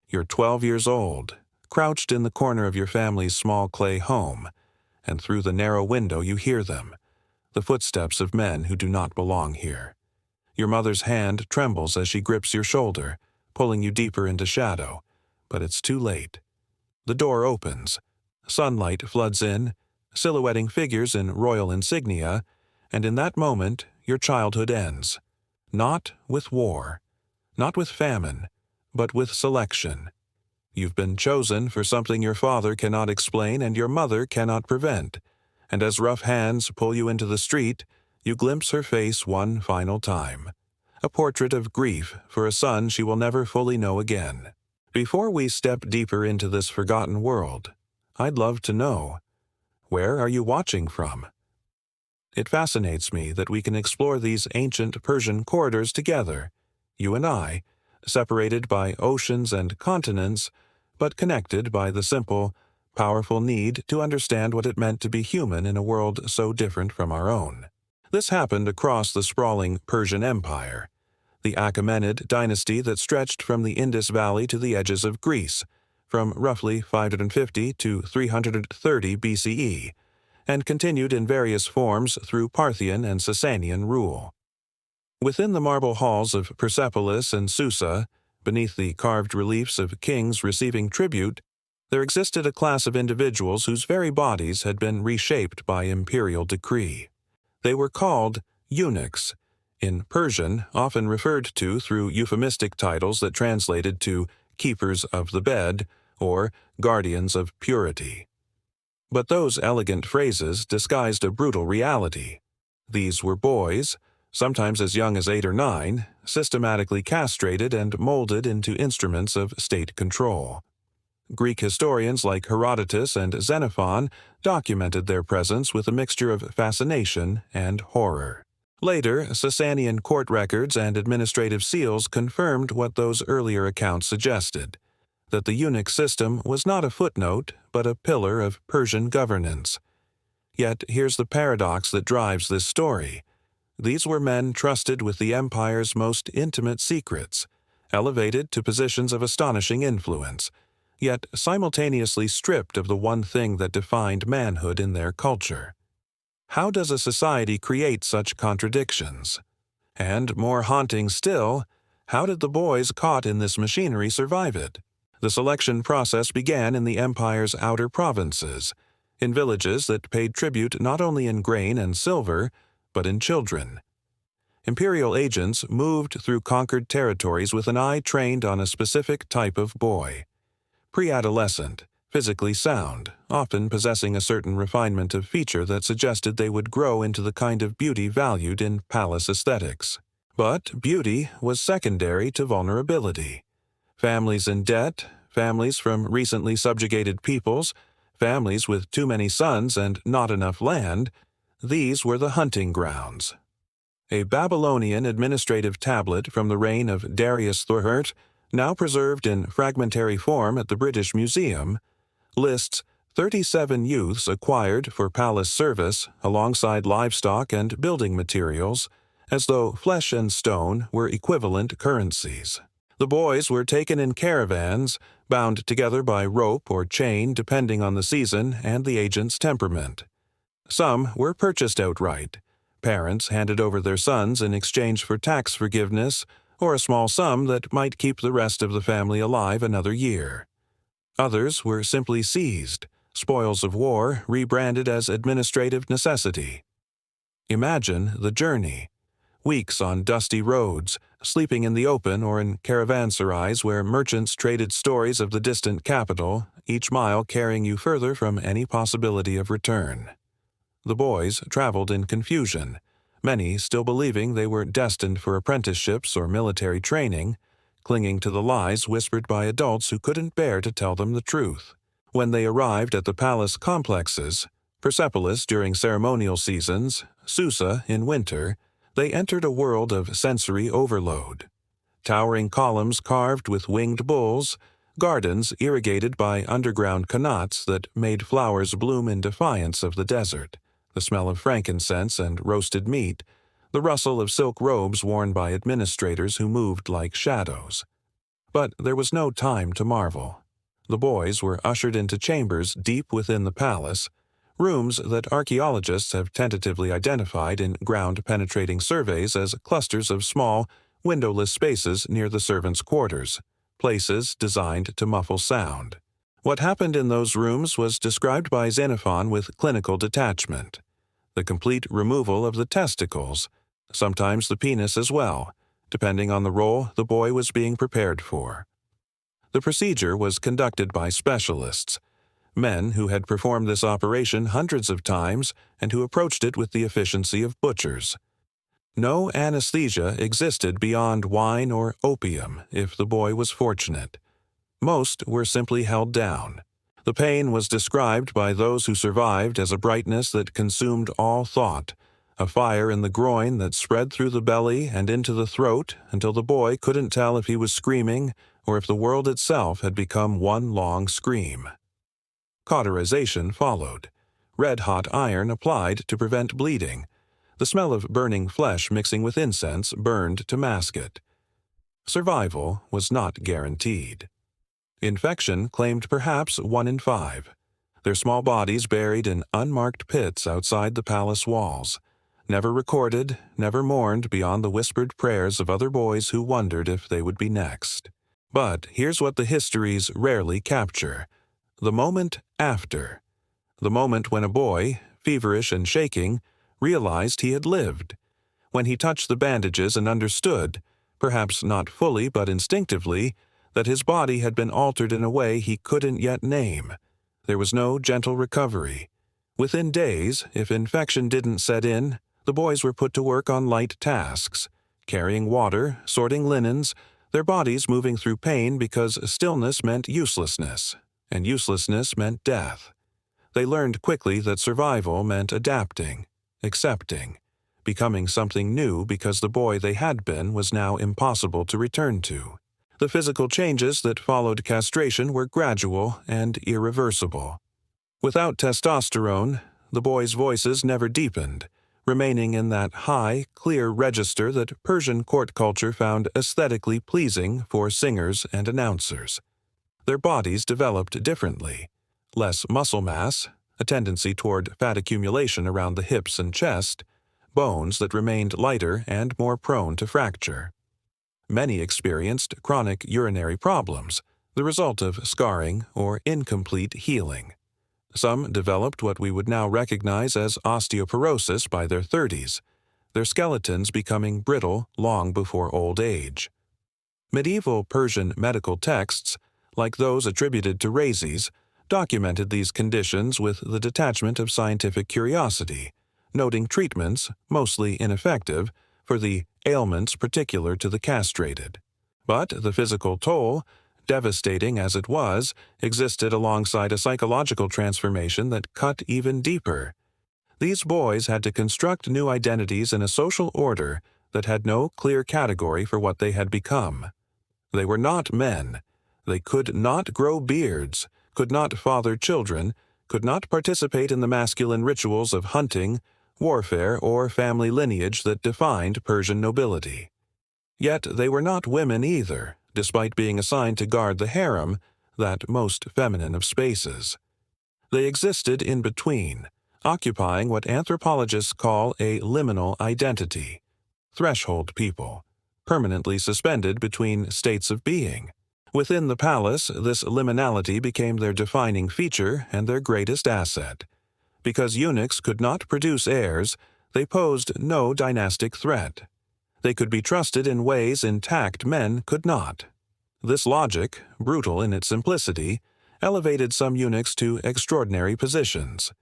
You're 12 years old, crouched in the corner of your family's small clay home, and through the narrow window you hear them, the footsteps of men who do not belong here. Your mother's hand trembles as she grips your shoulder, pulling you deeper into shadow, but it's too late. The door opens. Sunlight floods in, silhouetting figures in royal insignia, and in that moment your childhood ends. Not with war, not with famine, but with selection. You've been chosen for something your father cannot explain and your mother cannot prevent, and as rough hands pull you into the street, you glimpse her face one final time. A portrait of grief for a son she will never fully know again. Before we step deeper into this forgotten world, I'd love to know, where are you watching from? It fascinates me that we can explore these ancient Persian corridors together, you and I, separated by oceans and continents, but connected by the simple, powerful need to understand what it meant to be human in a world so different from our own. This happened across the sprawling Persian Empire, the Achaemenid dynasty that stretched from the Indus Valley to the edges of Greece, from roughly 550 to 330 BCE, and continued in various forms through Parthian and Sasanian rule. Within the marble halls of Persepolis and Susa, beneath the carved reliefs of kings receiving tribute, there existed a class of individuals whose very bodies had been reshaped by imperial decree. They were called eunuchs, in Persian often referred to through euphemistic titles that translated to keepers of the bed or guardians of purity. But those elegant phrases disguised a brutal reality. These were boys, sometimes as young as 8 or 9, systematically castrated and molded into instruments of state control. Greek historians like Herodotus and Xenophon documented their presence with a mixture of fascination and horror. Later, Sasanian court records and administrative seals confirmed what those earlier accounts suggested, that the eunuch system was not a footnote, but a pillar of Persian governance. Yet here's the paradox that drives this story. These were men trusted with the empire's most intimate secrets, elevated to positions of astonishing influence, yet simultaneously stripped of the one thing that defined manhood in their culture. How does a society create such contradictions? And more haunting still, how did the boys caught in this machinery survive it? The selection process began in the empire's outer provinces, in villages that paid tribute not only in grain and silver, but in children. Imperial agents moved through conquered territories with an eye trained on a specific type of boy. Pre-adolescent, physically sound, often possessing a certain refinement of feature that suggested they would grow into the kind of beauty valued in palace aesthetics. But beauty was secondary to vulnerability. Families in debt, families from recently subjugated peoples, families with too many sons and not enough land, these were the hunting grounds. A Babylonian administrative tablet from the reign of Darius III, now preserved in fragmentary form at the British Museum, lists 37 youths acquired for palace service alongside livestock and building materials, as though flesh and stone were equivalent currencies. The boys were taken in caravans, bound together by rope or chain depending on the season and the agent's temperament. Some were purchased outright. Parents handed over their sons in exchange for tax forgiveness or a small sum that might keep the rest of the family alive another year. Others were simply seized, spoils of war rebranded as administrative necessity. Imagine the journey. Weeks on dusty roads, sleeping in the open or in caravanserais where merchants traded stories of the distant capital, each mile carrying you further from any possibility of return. The boys traveled in confusion, many still believing they were destined for apprenticeships or military training, clinging to the lies whispered by adults who couldn't bear to tell them the truth. When they arrived at the palace complexes, Persepolis during ceremonial seasons, Susa in winter, they entered a world of sensory overload. Towering columns carved with winged bulls, gardens irrigated by underground qanats that made flowers bloom in defiance of the desert, the smell of frankincense and roasted meat, the rustle of silk robes worn by administrators who moved like shadows. But there was no time to marvel. The boys were ushered into chambers deep within the palace, rooms that archaeologists have tentatively identified in ground-penetrating surveys as clusters of small, windowless spaces near the servants' quarters, places designed to muffle sound. What happened in those rooms was described by Xenophon with clinical detachment. The complete removal of the testicles, sometimes the penis as well, depending on the role the boy was being prepared for. The procedure was conducted by specialists, men who had performed this operation hundreds of times and who approached it with the efficiency of butchers. No anesthesia existed beyond wine or opium if the boy was fortunate. Most were simply held down. The pain was described by those who survived as a brightness that consumed all thought, a fire in the groin that spread through the belly and into the throat until the boy couldn't tell if he was screaming or if the world itself had become one long scream. Cauterization followed. Red-hot iron applied to prevent bleeding. The smell of burning flesh mixing with incense burned to mask it. Survival was not guaranteed. Infection claimed perhaps 1 in 5. Their small bodies buried in unmarked pits outside the palace walls, never recorded, never mourned beyond the whispered prayers of other boys who wondered if they would be next. But here's what the histories rarely capture: the moment after. The moment when a boy, feverish and shaking, realized he had lived. When he touched the bandages and understood, perhaps not fully but instinctively, that his body had been altered in a way he couldn't yet name. There was no gentle recovery. Within days, if infection didn't set in, the boys were put to work on light tasks, carrying water, sorting linens, their bodies moving through pain because stillness meant uselessness, and uselessness meant death. They learned quickly that survival meant adapting, accepting, becoming something new because the boy they had been was now impossible to return to. The physical changes that followed castration were gradual and irreversible. Without testosterone, the boys' voices never deepened, remaining in that high, clear register that Persian court culture found aesthetically pleasing for singers and announcers. Their bodies developed differently: less muscle mass, a tendency toward fat accumulation around the hips and chest, bones that remained lighter and more prone to fracture. Many experienced chronic urinary problems, the result of scarring or incomplete healing. Some developed what we would now recognize as osteoporosis by their 30s, their skeletons becoming brittle long before old age. Medieval Persian medical texts, like those attributed to Rhazes, documented these conditions with the detachment of scientific curiosity, noting treatments, mostly ineffective, for the ailments particular to the castrated. But the physical toll, devastating as it was, existed alongside a psychological transformation that cut even deeper. These boys had to construct new identities in a social order that had no clear category for what they had become. They were not men. They could not grow beards, could not father children, could not participate in the masculine rituals of hunting, warfare, or family lineage that defined Persian nobility. Yet they were not women either, despite being assigned to guard the harem, that most feminine of spaces. They existed in between, occupying what anthropologists call a liminal identity, threshold people, permanently suspended between states of being. Within the palace, this liminality became their defining feature and their greatest asset. Because eunuchs could not produce heirs, they posed no dynastic threat. They could be trusted in ways intact men could not. This logic, brutal in its simplicity, elevated some eunuchs to extraordinary positions.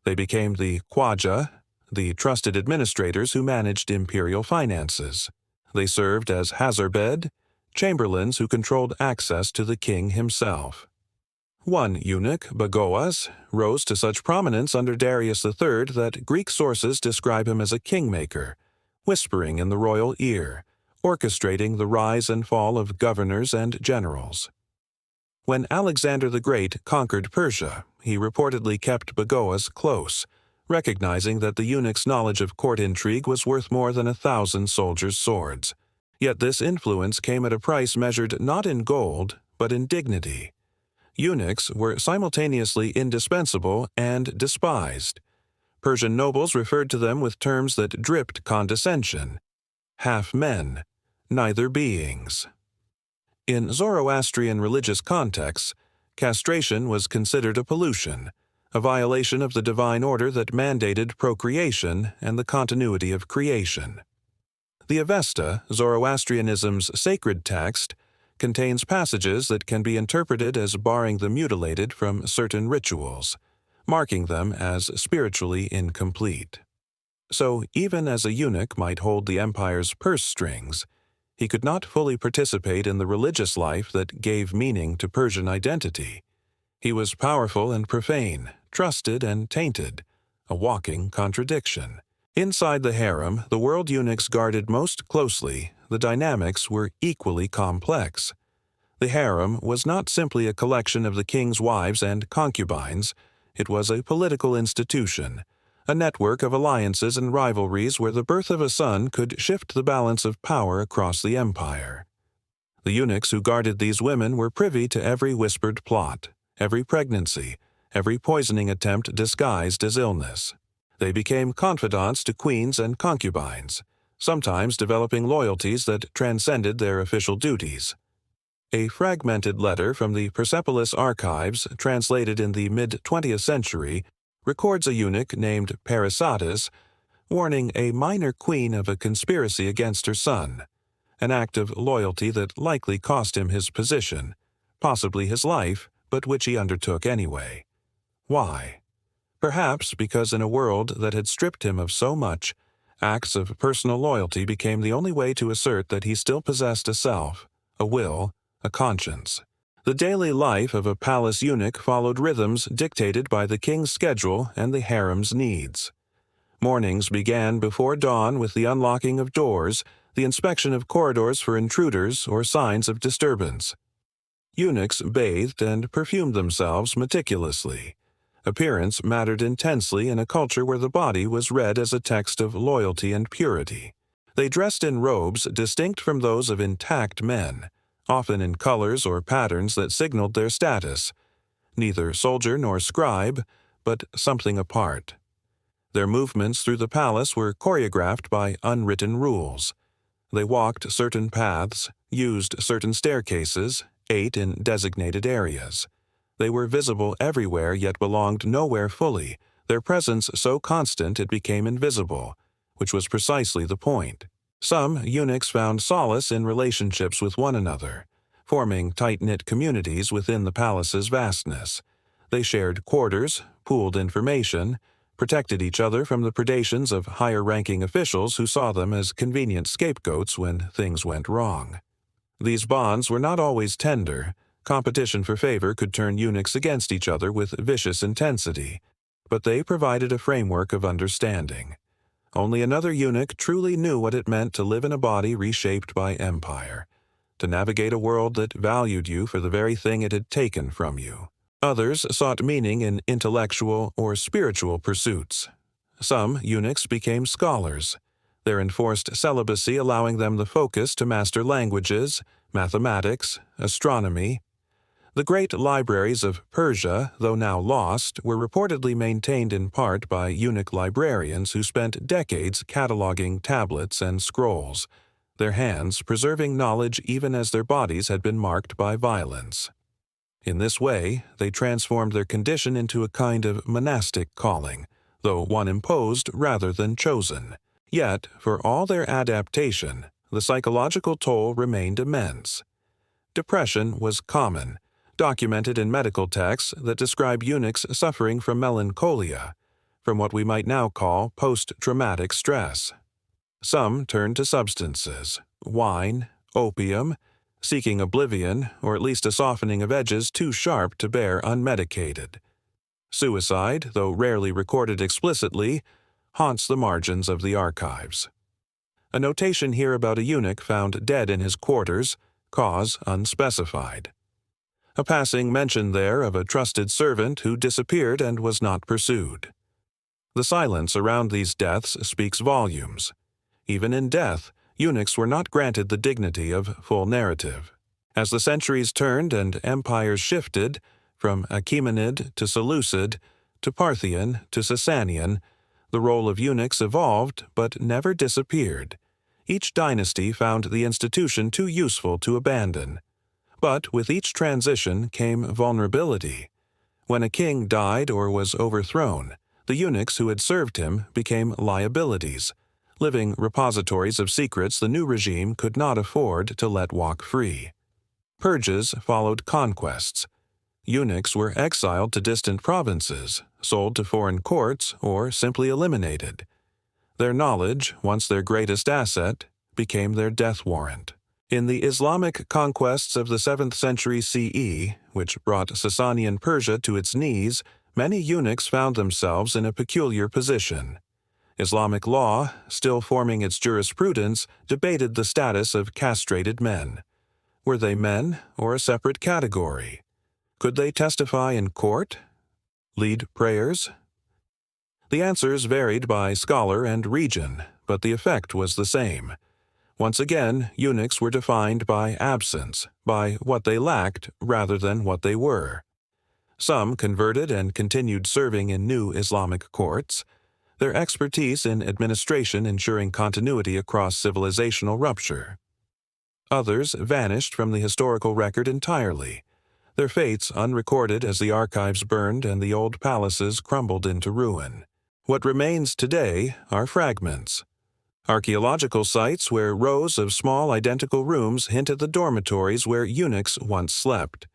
They became the Khwaja, the trusted administrators who managed imperial finances. They served as Hazarbed, chamberlains who controlled access to the king himself. One eunuch, Bagoas, rose to such prominence under Darius III that Greek sources describe him as a kingmaker, whispering in the royal ear, orchestrating the rise and fall of governors and generals. When Alexander the Great conquered Persia, he reportedly kept Bagoas close, recognizing that the eunuch's knowledge of court intrigue was worth more than 1,000 soldiers' swords. Yet this influence came at a price measured not in gold, but in dignity. Eunuchs were simultaneously indispensable and despised. Persian nobles referred to them with terms that dripped condescension. Half men, neither beings. In Zoroastrian religious contexts, castration was considered a pollution, a violation of the divine order that mandated procreation and the continuity of creation. The Avesta, Zoroastrianism's sacred text, contains passages that can be interpreted as barring the mutilated from certain rituals, marking them as spiritually incomplete. So, even as a eunuch might hold the empire's purse strings, he could not fully participate in the religious life that gave meaning to Persian identity. He was powerful and profane, trusted and tainted, a walking contradiction. Inside the harem, the world eunuchs guarded most closely, the dynamics were equally complex. The harem was not simply a collection of the king's wives and concubines, it was a political institution, a network of alliances and rivalries where the birth of a son could shift the balance of power across the empire. The eunuchs who guarded these women were privy to every whispered plot, every pregnancy, every poisoning attempt disguised as illness. They became confidants to queens and concubines, sometimes developing loyalties that transcended their official duties. A fragmented letter from the Persepolis archives, translated in the mid-20th century, records a eunuch named Parysatis warning a minor queen of a conspiracy against her son, an act of loyalty that likely cost him his position, possibly his life, but which he undertook anyway. Why? Perhaps because in a world that had stripped him of so much, acts of personal loyalty became the only way to assert that he still possessed a self, a will, a conscience. The daily life of a palace eunuch followed rhythms dictated by the king's schedule and the harem's needs. Mornings began before dawn with the unlocking of doors, the inspection of corridors for intruders or signs of disturbance. Eunuchs bathed and perfumed themselves meticulously. Appearance mattered intensely in a culture where the body was read as a text of loyalty and purity. They dressed in robes distinct from those of intact men, often in colors or patterns that signaled their status, neither soldier nor scribe, but something apart. Their movements through the palace were choreographed by unwritten rules. They walked certain paths, used certain staircases, ate in designated areas. They were visible everywhere yet belonged nowhere fully, their presence so constant it became invisible, which was precisely the point. Some eunuchs found solace in relationships with one another, forming tight-knit communities within the palace's vastness. They shared quarters, pooled information, protected each other from the predations of higher-ranking officials who saw them as convenient scapegoats when things went wrong. These bonds were not always tender. Competition for favor could turn eunuchs against each other with vicious intensity, but they provided a framework of understanding. Only another eunuch truly knew what it meant to live in a body reshaped by empire, to navigate a world that valued you for the very thing it had taken from you. Others sought meaning in intellectual or spiritual pursuits. Some eunuchs became scholars, their enforced celibacy allowing them the focus to master languages, mathematics, astronomy. The great libraries of Persia, though now lost, were reportedly maintained in part by eunuch librarians who spent decades cataloging tablets and scrolls, their hands preserving knowledge even as their bodies had been marked by violence. In this way, they transformed their condition into a kind of monastic calling, though one imposed rather than chosen. Yet, for all their adaptation, the psychological toll remained immense. Depression was common, documented in medical texts that describe eunuchs suffering from melancholia, from what we might now call post-traumatic stress. Some turned to substances, wine, opium, seeking oblivion or at least a softening of edges too sharp to bear unmedicated. Suicide, though rarely recorded explicitly, haunts the margins of the archives. A notation here about a eunuch found dead in his quarters, cause unspecified. A passing mention there of a trusted servant who disappeared and was not pursued. The silence around these deaths speaks volumes. Even in death, eunuchs were not granted the dignity of full narrative. As the centuries turned and empires shifted, from Achaemenid to Seleucid, to Parthian to Sasanian, the role of eunuchs evolved but never disappeared. Each dynasty found the institution too useful to abandon. But with each transition came vulnerability. When a king died or was overthrown, the eunuchs who had served him became liabilities, living repositories of secrets the new regime could not afford to let walk free. Purges followed conquests. Eunuchs were exiled to distant provinces, sold to foreign courts, or simply eliminated. Their knowledge, once their greatest asset, became their death warrant. In the Islamic conquests of the 7th century CE, which brought Sasanian Persia to its knees, many eunuchs found themselves in a peculiar position. Islamic law, still forming its jurisprudence, debated the status of castrated men. Were they men or a separate category? Could they testify in court? Lead prayers? The answers varied by scholar and region, but the effect was the same. Once again, eunuchs were defined by absence, by what they lacked rather than what they were. Some converted and continued serving in new Islamic courts, their expertise in administration ensuring continuity across civilizational rupture. Others vanished from the historical record entirely, their fates unrecorded as the archives burned and the old palaces crumbled into ruin. What remains today are fragments. Archaeological sites where rows of small identical rooms hint at the dormitories where eunuchs once slept.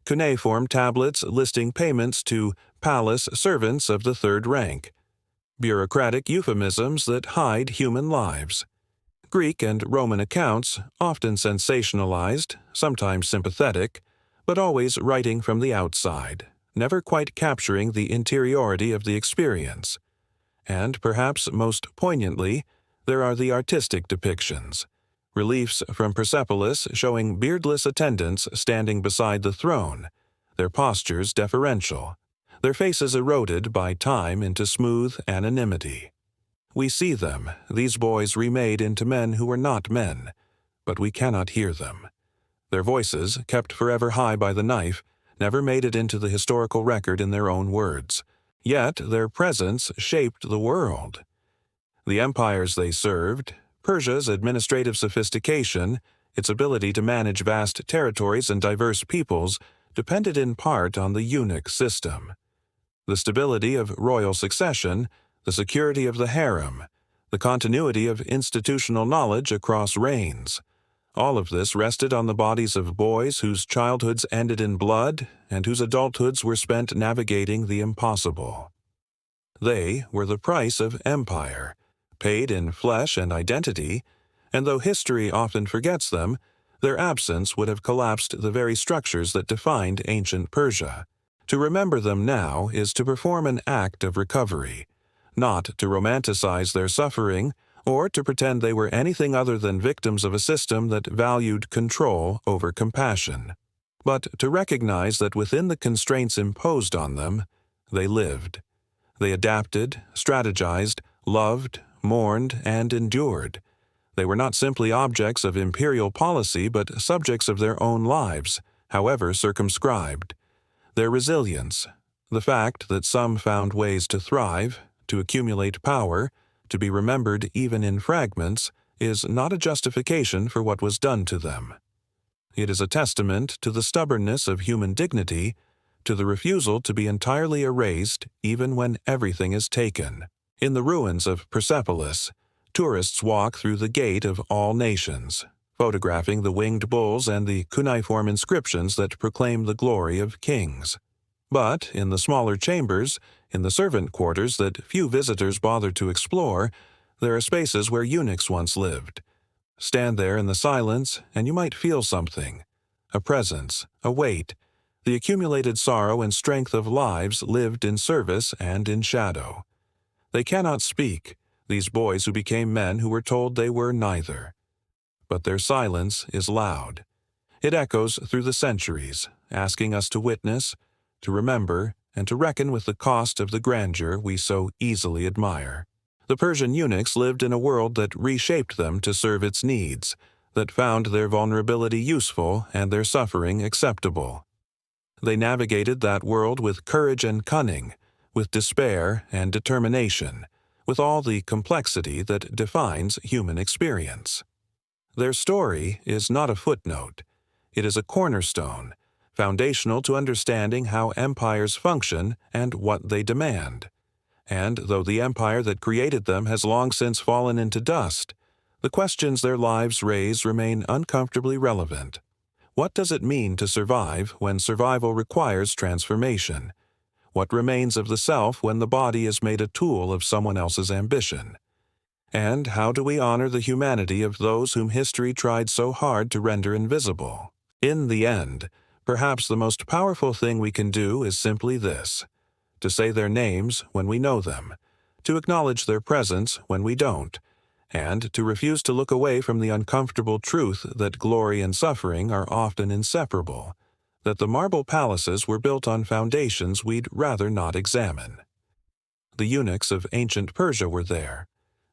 Cuneiform tablets listing payments to palace servants of the third rank. Bureaucratic euphemisms that hide human lives. Greek and Roman accounts, often sensationalized, sometimes sympathetic, but always writing from the outside, never quite capturing the interiority of the experience. And perhaps most poignantly, there are the artistic depictions. Reliefs from Persepolis showing beardless attendants standing beside the throne, their postures deferential, their faces eroded by time into smooth anonymity. We see them, these boys remade into men who were not men, but we cannot hear them. Their voices, kept forever high by the knife, never made it into the historical record in their own words. Yet their presence shaped the world. The empires they served, Persia's administrative sophistication, its ability to manage vast territories and diverse peoples, depended in part on the eunuch system. The stability of royal succession, the security of the harem, the continuity of institutional knowledge across reigns, all of this rested on the bodies of boys whose childhoods ended in blood and whose adulthoods were spent navigating the impossible. They were the price of empire, paid in flesh and identity, and though history often forgets them, their absence would have collapsed the very structures that defined ancient Persia. To remember them now is to perform an act of recovery, not to romanticize their suffering or to pretend they were anything other than victims of a system that valued control over compassion, but to recognize that within the constraints imposed on them, they lived. They adapted, strategized, loved, mourned, and endured. They were not simply objects of imperial policy but subjects of their own lives, however circumscribed. Their resilience, the fact that some found ways to thrive, to accumulate power, to be remembered even in fragments, is not a justification for what was done to them. It is a testament to the stubbornness of human dignity, to the refusal to be entirely erased even when everything is taken. In the ruins of Persepolis, tourists walk through the gate of all nations, photographing the winged bulls and the cuneiform inscriptions that proclaim the glory of kings. But in the smaller chambers, in the servant quarters that few visitors bother to explore, there are spaces where eunuchs once lived. Stand there in the silence, and you might feel something. A presence, a weight, the accumulated sorrow and strength of lives lived in service and in shadow. They cannot speak, these boys who became men who were told they were neither. But their silence is loud. It echoes through the centuries, asking us to witness, to remember, and to reckon with the cost of the grandeur we so easily admire. The Persian eunuchs lived in a world that reshaped them to serve its needs, that found their vulnerability useful and their suffering acceptable. They navigated that world with courage and cunning, with despair and determination, with all the complexity that defines human experience. Their story is not a footnote. It is a cornerstone, foundational to understanding how empires function and what they demand. And though the empire that created them has long since fallen into dust, the questions their lives raise remain uncomfortably relevant. What does it mean to survive when survival requires transformation? What remains of the self when the body is made a tool of someone else's ambition? And how do we honor the humanity of those whom history tried so hard to render invisible? In the end, perhaps the most powerful thing we can do is simply this: to say their names when we know them, to acknowledge their presence when we don't, and to refuse to look away from the uncomfortable truth that glory and suffering are often inseparable, that the marble palaces were built on foundations we'd rather not examine. The eunuchs of ancient Persia were there.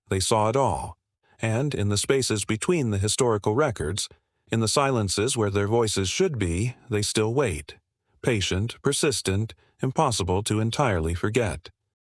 They saw it all, and in the spaces between the historical records, in the silences where their voices should be, they still wait, patient, persistent, impossible to entirely forget.